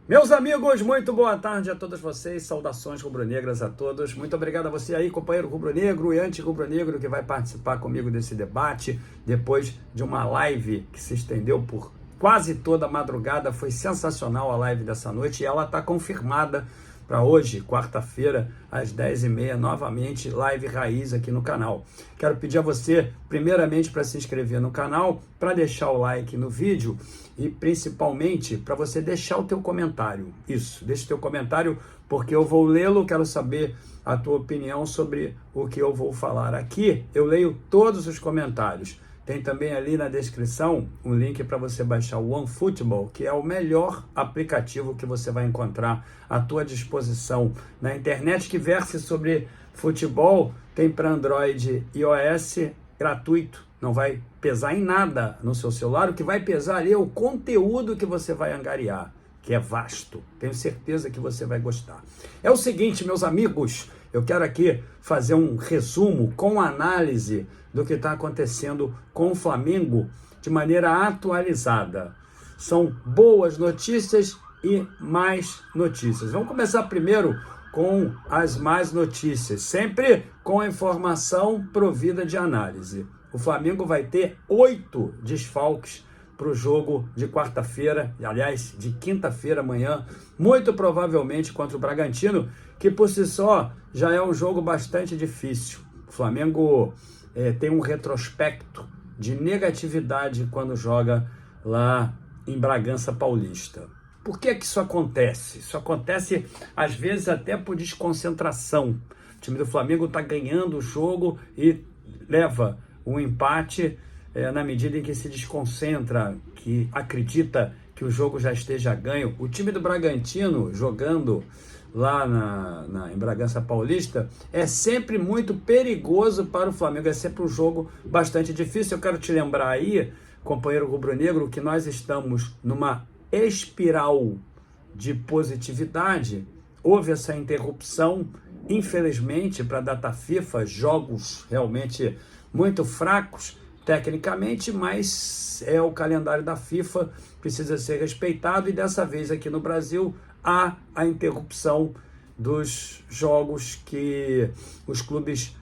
Meus amigos, muito boa tarde a todos vocês, saudações rubro-negras a todos. Muito obrigado a você aí, companheiro rubro-negro e anti-rubro-negro, que vai participar comigo desse debate, depois de uma live que se estendeu por quase toda a madrugada. Foi sensacional a live dessa noite e ela está confirmada para hoje, quarta-feira, às 10h30, novamente, live raiz aqui no canal. Quero pedir a você, primeiramente, para se inscrever no canal, para deixar o like no vídeo e, principalmente, para você deixar o teu comentário. Isso, deixa o teu comentário, porque eu vou lê-lo, quero saber a tua opinião sobre o que eu vou falar aqui. Eu leio todos os comentários. Tem também ali na descrição um link para você baixar o OneFootball, que é o melhor aplicativo que você vai encontrar à tua disposição na internet, que verse sobre futebol. Tem para Android e iOS gratuito, não vai pesar em nada no seu celular. O que vai pesar ali é o conteúdo que você vai angariar, que é vasto. Tenho certeza que você vai gostar. É o seguinte, meus amigos, eu quero aqui fazer um resumo com análise do que está acontecendo com o Flamengo de maneira atualizada. São boas notícias e mais notícias. Vamos começar primeiro com as más notícias, sempre com a informação provida de análise. O Flamengo vai ter 8 desfalques para o jogo de quarta-feira, aliás, de quinta-feira amanhã, muito provavelmente contra o Bragantino, que por si só já é um jogo bastante difícil. O Flamengo tem um retrospecto de negatividade quando joga lá em Bragança Paulista. Por que isso acontece? Isso acontece, às vezes, até por desconcentração. O time do Flamengo está ganhando o jogo e leva um empate na medida em que se desconcentra, que acredita que o jogo já esteja ganho. O time do Bragantino, jogando lá em Bragança Paulista, é sempre muito perigoso para o Flamengo, é sempre um jogo bastante difícil. Eu quero te lembrar aí, companheiro rubro-negro, que nós estamos numa espiral de positividade. Houve essa interrupção, infelizmente, para a data FIFA, jogos realmente muito fracos tecnicamente, mas é o calendário da FIFA, precisa ser respeitado, e dessa vez aqui no Brasil há a interrupção dos jogos que os clubes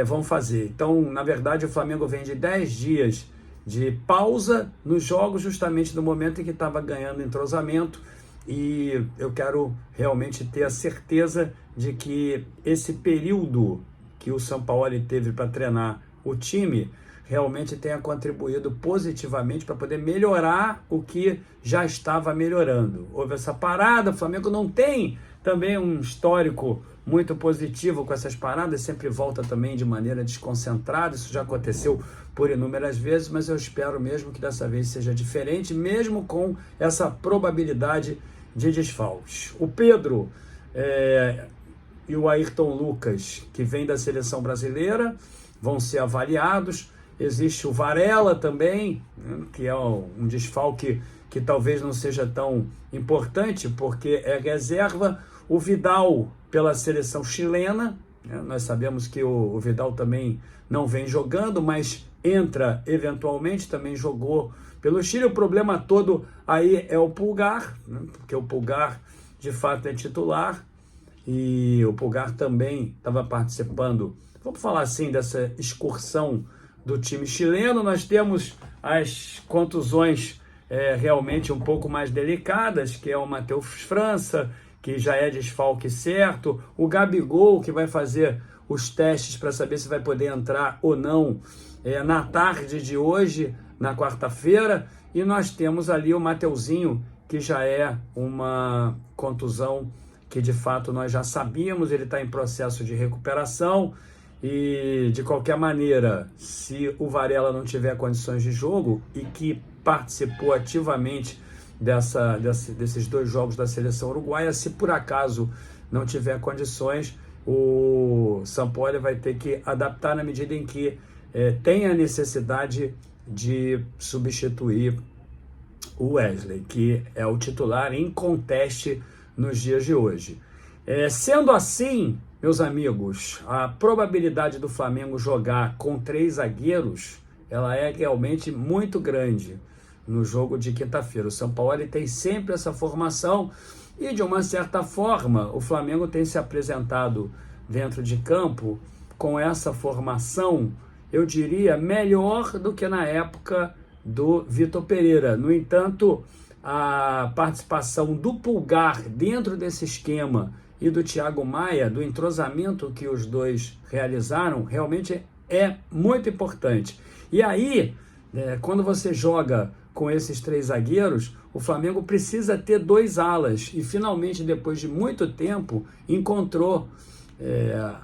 vão fazer. Então, na verdade, o Flamengo vem de 10 dias de pausa nos jogos, justamente no momento em que estava ganhando entrosamento, e eu quero realmente ter a certeza de que esse período que o Sampaoli teve para treinar o time realmente tenha contribuído positivamente para poder melhorar o que já estava melhorando. Houve essa parada, o Flamengo não tem também um histórico muito positivo com essas paradas, sempre volta também de maneira desconcentrada, isso já aconteceu por inúmeras vezes, mas eu espero mesmo que dessa vez seja diferente, mesmo com essa probabilidade de desfalques. O Pedro e o Ayrton Lucas, que vem da seleção brasileira, vão ser avaliados. Existe o Varela também, né, que é um desfalque que talvez não seja tão importante, porque é reserva. O Vidal pela seleção chilena, né, nós sabemos que o Vidal também não vem jogando, mas entra eventualmente, também jogou pelo Chile. O problema todo aí é o Pulgar, né, porque o Pulgar de fato é titular, e o Pulgar também estava participando, vamos falar assim, dessa excursão do time chileno. Nós temos as contusões realmente um pouco mais delicadas, que é o Matheus França, que já é desfalque certo, o Gabigol, que vai fazer os testes para saber se vai poder entrar ou não na tarde de hoje, na quarta-feira, e nós temos ali o Mateuzinho, que já é uma contusão que de fato nós já sabíamos, ele está em processo de recuperação. E, de qualquer maneira, se o Varela não tiver condições de jogo, e que participou ativamente desses 2 jogos da seleção uruguaia, se por acaso não tiver condições, o Sampaoli vai ter que adaptar na medida em que tem a necessidade de substituir o Wesley, que é o titular em conteste nos dias de hoje. Sendo assim, meus amigos, a probabilidade do Flamengo jogar com 3 zagueiros, ela é realmente muito grande no jogo de quinta-feira. O Sampaoli tem sempre essa formação, E, de uma certa forma, o Flamengo tem se apresentado dentro de campo com essa formação, eu diria, melhor do que na época do Vitor Pereira. No entanto, a participação do Pulgar dentro desse esquema e do Thiago Maia, do entrosamento que os dois realizaram, realmente é muito importante. E aí, quando você joga com esses 3 zagueiros, o Flamengo precisa ter 2 alas. E finalmente, depois de muito tempo, encontrou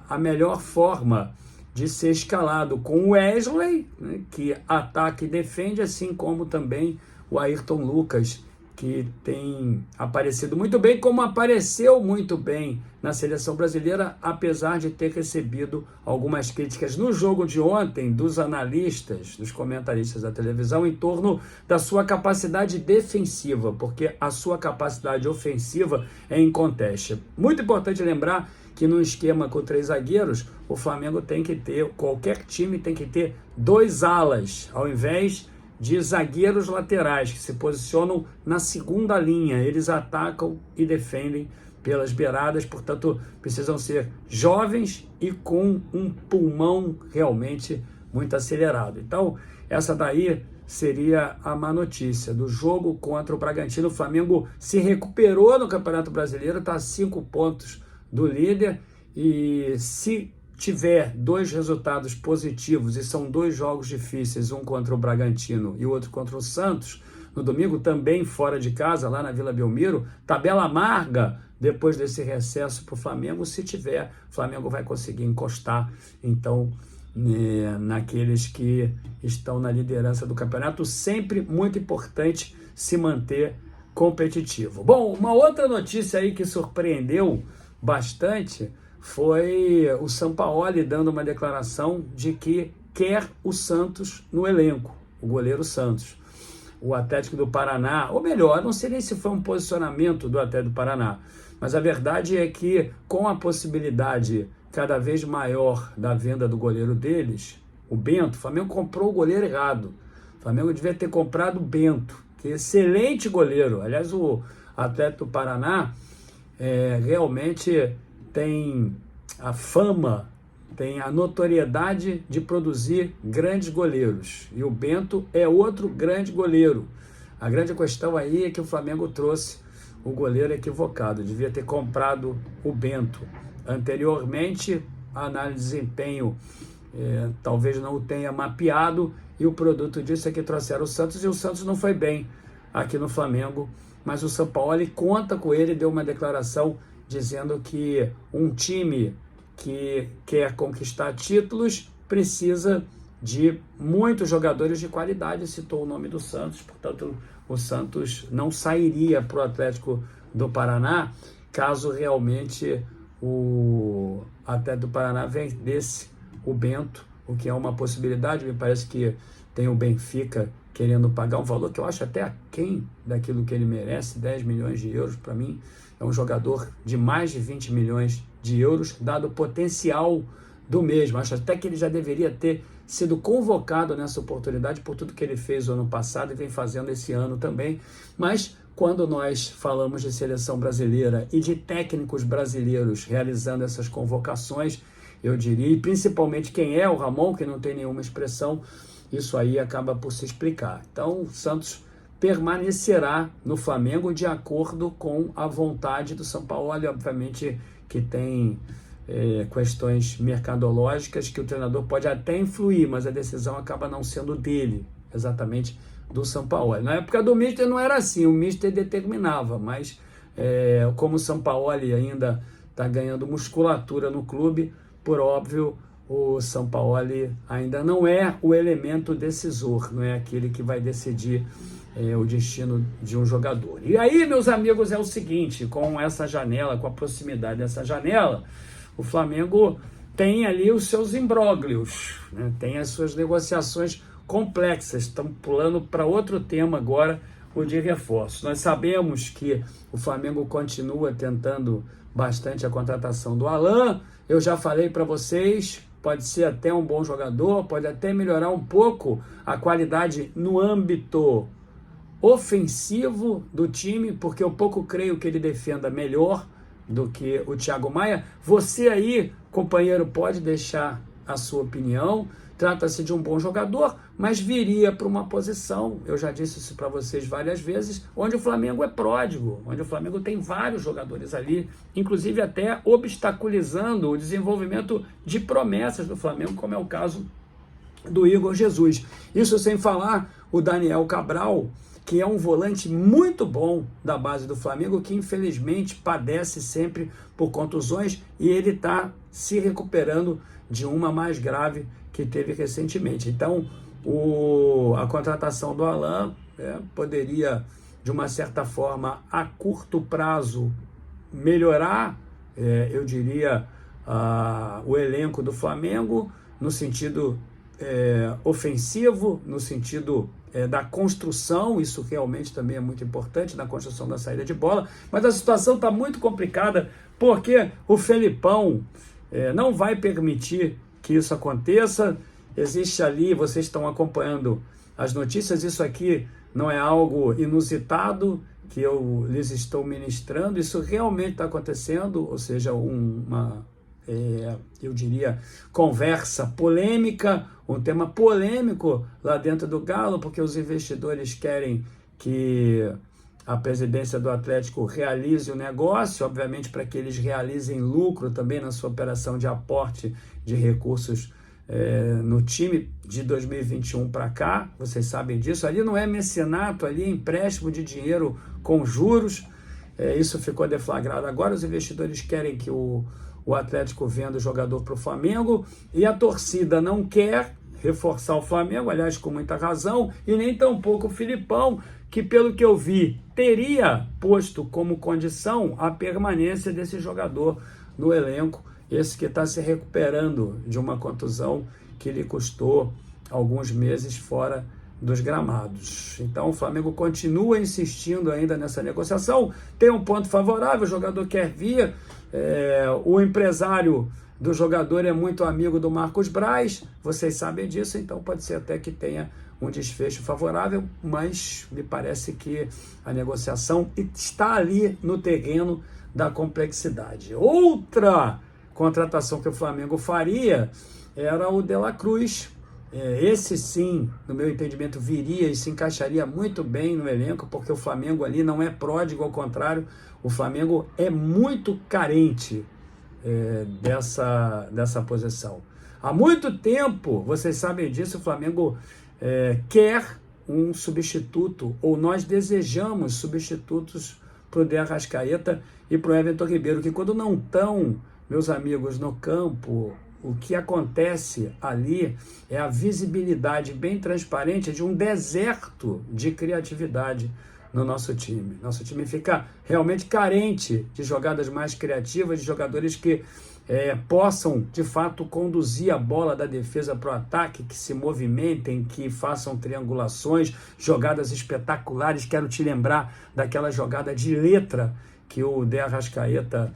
a melhor forma de ser escalado com o Wesley, né, que ataca e defende, assim como também o Ayrton Lucas, que tem aparecido muito bem, como apareceu muito bem na seleção brasileira, apesar de ter recebido algumas críticas no jogo de ontem dos analistas, dos comentaristas da televisão, em torno da sua capacidade defensiva, porque a sua capacidade ofensiva é inconteste. Muito importante lembrar que no esquema com 3 zagueiros, o Flamengo tem que ter, qualquer time tem que ter 2 alas, ao invés de zagueiros laterais, que se posicionam na segunda linha. Eles atacam e defendem pelas beiradas, portanto, precisam ser jovens e com um pulmão realmente muito acelerado. Então, essa daí seria a má notícia do jogo contra o Bragantino. O Flamengo se recuperou no Campeonato Brasileiro, está a 5 pontos do líder, e se tiver 2 resultados positivos, e são 2 jogos difíceis, um contra o Bragantino e o outro contra o Santos, no domingo também fora de casa, lá na Vila Belmiro, tabela amarga depois desse recesso para o Flamengo. Se tiver, o Flamengo vai conseguir encostar, então, naqueles que estão na liderança do campeonato. Sempre muito importante se manter competitivo. Bom, uma outra notícia aí que surpreendeu bastante foi o Sampaoli dando uma declaração de que quer o Santos no elenco, o goleiro Santos. O Atlético do Paraná, ou melhor, não sei nem se foi um posicionamento do Atlético do Paraná, mas a verdade é que, com a possibilidade cada vez maior da venda do goleiro deles, o Bento, o Flamengo comprou o goleiro errado. O Flamengo devia ter comprado o Bento, que é excelente goleiro. Aliás, o Atlético do Paraná realmente tem a fama, tem a notoriedade de produzir grandes goleiros. E o Bento é outro grande goleiro. A grande questão aí é que o Flamengo trouxe o goleiro equivocado. Devia ter comprado o Bento. Anteriormente, a análise de desempenho talvez não o tenha mapeado, e o produto disso é que trouxeram o Santos, e o Santos não foi bem aqui no Flamengo. Mas o Sampaoli conta com ele, deu uma declaração dizendo que um time que quer conquistar títulos precisa de muitos jogadores de qualidade. Citou o nome do Santos, portanto, o Santos não sairia para o Atlético do Paraná caso realmente o Atlético do Paraná vendesse o Bento, o que é uma possibilidade. Me parece que tem o Benfica querendo pagar um valor que eu acho até aquém daquilo que ele merece, 10 milhões de euros. Para mim, é um jogador de mais de 20 milhões de euros, dado o potencial do mesmo. Acho até que ele já deveria ter sido convocado nessa oportunidade por tudo que ele fez no ano passado e vem fazendo esse ano também. Mas quando nós falamos de seleção brasileira e de técnicos brasileiros realizando essas convocações, eu diria, e principalmente quem é o Ramon, que não tem nenhuma expressão, isso aí acaba por se explicar. Então, o Santos permanecerá no Flamengo de acordo com a vontade do Sampaoli, obviamente que tem questões mercadológicas que o treinador pode até influir, mas a decisão acaba não sendo dele, exatamente do Sampaoli. Na época do Mister não era assim, o Mister determinava, mas como o Sampaoli ainda está ganhando musculatura no clube, por óbvio, o Sampaoli ainda não é o elemento decisor, não é aquele que vai decidir o destino de um jogador. E aí, meus amigos, é o seguinte, com essa janela, com a proximidade dessa janela, o Flamengo tem ali os seus imbróglios, né? Tem as suas negociações complexas. Estamos pulando para outro tema agora, o de reforço. Nós sabemos que o Flamengo continua tentando bastante a contratação do Alan. Eu já falei para vocês, pode ser até um bom jogador, pode até melhorar um pouco a qualidade no âmbito ofensivo do time, porque eu pouco creio que ele defenda melhor do que o Thiago Maia. Você aí, companheiro, pode deixar a sua opinião. Trata-se de um bom jogador, mas viria para uma posição, eu já disse isso para vocês várias vezes, onde o Flamengo é pródigo, onde o Flamengo tem vários jogadores ali, inclusive até obstaculizando o desenvolvimento de promessas do Flamengo, como é o caso do Igor Jesus. Isso sem falar o Daniel Cabral, que é um volante muito bom da base do Flamengo, que infelizmente padece sempre por contusões, e ele está se recuperando de uma mais grave que teve recentemente. Então, a contratação do Alan poderia, de uma certa forma, a curto prazo, melhorar, eu diria, o elenco do Flamengo, no sentido ofensivo, no sentido da construção. Isso realmente também é muito importante, na construção da saída de bola, mas a situação está muito complicada, porque o Felipão não vai permitir que isso aconteça. Existe ali, vocês estão acompanhando as notícias, isso aqui não é algo inusitado que eu lhes estou ministrando, isso realmente está acontecendo, ou seja, eu diria, conversa polêmica, um tema polêmico lá dentro do Galo, porque os investidores querem que a presidência do Atlético realize o negócio, obviamente para que eles realizem lucro também na sua operação de aporte de recursos no time de 2021 para cá, vocês sabem disso. Ali não é mecenato, ali é empréstimo de dinheiro com juros, isso ficou deflagrado agora. Os investidores querem que o Atlético venda o jogador para o Flamengo, e a torcida não quer reforçar o Flamengo, aliás, com muita razão, e nem tampouco o Filipão, que, pelo que eu vi, teria posto como condição a permanência desse jogador no elenco, esse que está se recuperando de uma contusão que lhe custou alguns meses fora dos gramados. Então o Flamengo continua insistindo ainda nessa negociação, tem um ponto favorável, o jogador quer vir, o empresário do jogador é muito amigo do Marcos Braz, vocês sabem disso, então pode ser até que tenha um desfecho favorável, mas me parece que a negociação está ali no terreno da complexidade. Outra contratação que o Flamengo faria era o De La Cruz. Esse sim, no meu entendimento, viria e se encaixaria muito bem no elenco, porque o Flamengo ali não é pródigo, ao contrário, o Flamengo é muito carente dessa posição. Há muito tempo, vocês sabem disso, o Flamengo quer um substituto, ou nós desejamos substitutos para o De Arrascaeta e para o Everton Ribeiro, que quando não estão, meus amigos, no campo, o que acontece ali é a visibilidade bem transparente de um deserto de criatividade no nosso time. Nosso time fica realmente carente de jogadas mais criativas, de jogadores que possam, de fato, conduzir a bola da defesa para o ataque, que se movimentem, que façam triangulações, jogadas espetaculares. Quero te lembrar daquela jogada de letra que o De Arrascaeta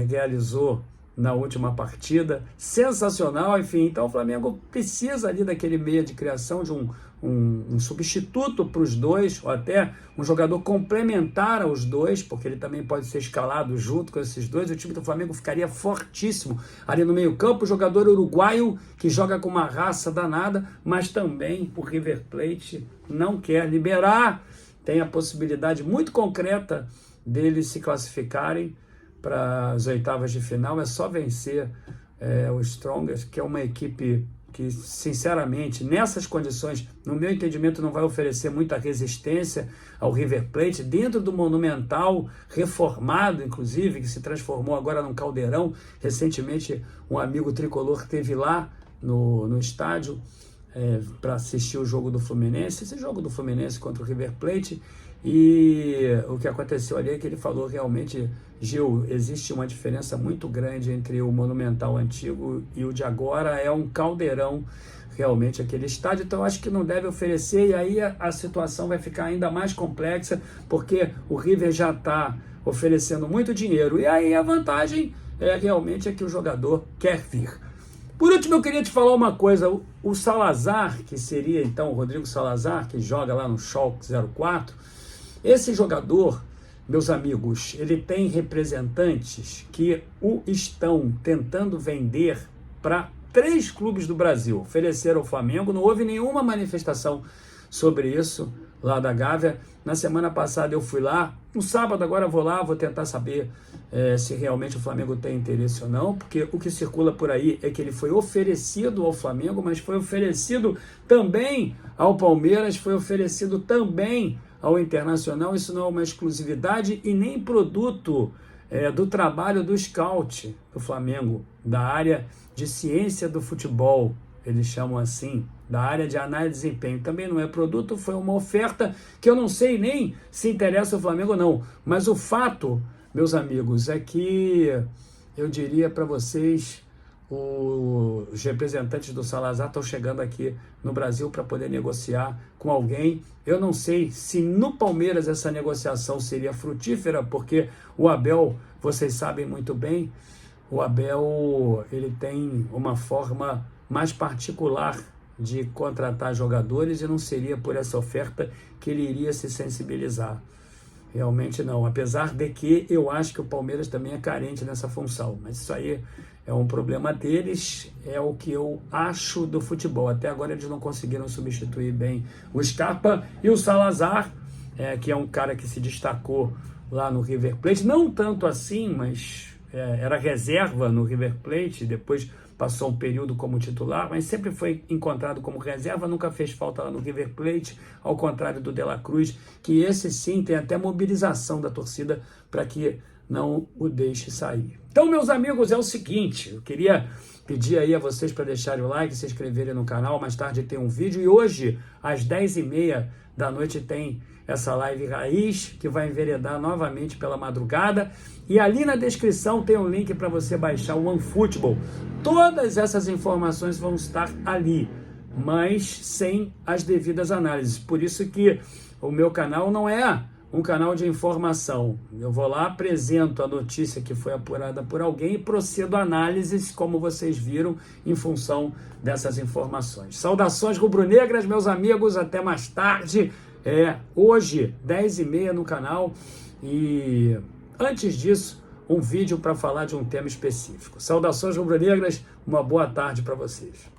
realizou na última partida, sensacional. Enfim, então o Flamengo precisa ali daquele meio de criação, de um substituto para os dois, ou até um jogador complementar aos dois, porque ele também pode ser escalado junto com esses dois. O time do Flamengo ficaria fortíssimo ali no meio campo. O jogador uruguaio que joga com uma raça danada, mas também o River Plate não quer liberar. Tem a possibilidade muito concreta deles se classificarem para as oitavas de final. É só vencer o Strongest, que é uma equipe que, sinceramente, nessas condições, no meu entendimento, não vai oferecer muita resistência ao River Plate, dentro do Monumental, reformado, inclusive, que se transformou agora num caldeirão. Recentemente, um amigo tricolor esteve lá no estádio para assistir o jogo do Fluminense, esse jogo do Fluminense contra o River Plate, e o que aconteceu ali é que ele falou realmente: Gil, existe uma diferença muito grande entre o Monumental antigo e o de agora, é um caldeirão realmente aquele estádio, então acho que não deve oferecer, e aí a situação vai ficar ainda mais complexa, porque o River já está oferecendo muito dinheiro, e aí a vantagem realmente é que o jogador quer vir. Por último, eu queria te falar uma coisa. O Salazar, que seria então o Rodrigo Salazar, que joga lá no Schalke 04, esse jogador, meus amigos, ele tem representantes que o estão tentando vender para 3 clubes do Brasil. Ofereceram ao Flamengo, não houve nenhuma manifestação sobre isso lá da Gávea. Na semana passada eu fui lá, no sábado agora eu vou lá, vou tentar saber se realmente o Flamengo tem interesse ou não, porque o que circula por aí é que ele foi oferecido ao Flamengo, mas foi oferecido também ao Palmeiras, foi oferecido também ao Internacional. Isso não é uma exclusividade e nem produto do trabalho do scout do Flamengo, da área de ciência do futebol, eles chamam assim, da área de análise de desempenho. Também não é produto, foi uma oferta que eu não sei nem se interessa o Flamengo ou não. Mas o fato, meus amigos, é que eu diria para vocês, os representantes do Salazar estão chegando aqui no Brasil para poder negociar com alguém. Eu não sei se no Palmeiras essa negociação seria frutífera, porque o Abel, vocês sabem muito bem, o Abel ele tem uma forma mais particular de contratar jogadores e não seria por essa oferta que ele iria se sensibilizar. Realmente não, apesar de que eu acho que o Palmeiras também é carente nessa função, mas isso aí é um problema deles, é o que eu acho do futebol. Até agora eles não conseguiram substituir bem o Scarpa e o Salazar, que é um cara que se destacou lá no River Plate, não tanto assim, mas era reserva no River Plate, depois passou um período como titular, mas sempre foi encontrado como reserva, nunca fez falta lá no River Plate, ao contrário do De La Cruz, que esse sim tem até mobilização da torcida para que não o deixe sair. Então, meus amigos, é o seguinte, eu queria pedir aí a vocês para deixarem o like, se inscreverem no canal. Mais tarde tem um vídeo e hoje, às 10h30 da noite, tem essa live raiz que vai enveredar novamente pela madrugada. E ali na descrição tem um link para você baixar o OneFootball. Todas essas informações vão estar ali, mas sem as devidas análises. Por isso que o meu canal não é um canal de informação. Eu vou lá, apresento a notícia que foi apurada por alguém e procedo a análises, como vocês viram, em função dessas informações. Saudações rubro-negras, meus amigos, até mais tarde. Hoje, 10h30 no canal. E antes disso, um vídeo para falar de um tema específico. Saudações rubro-negras, uma boa tarde para vocês.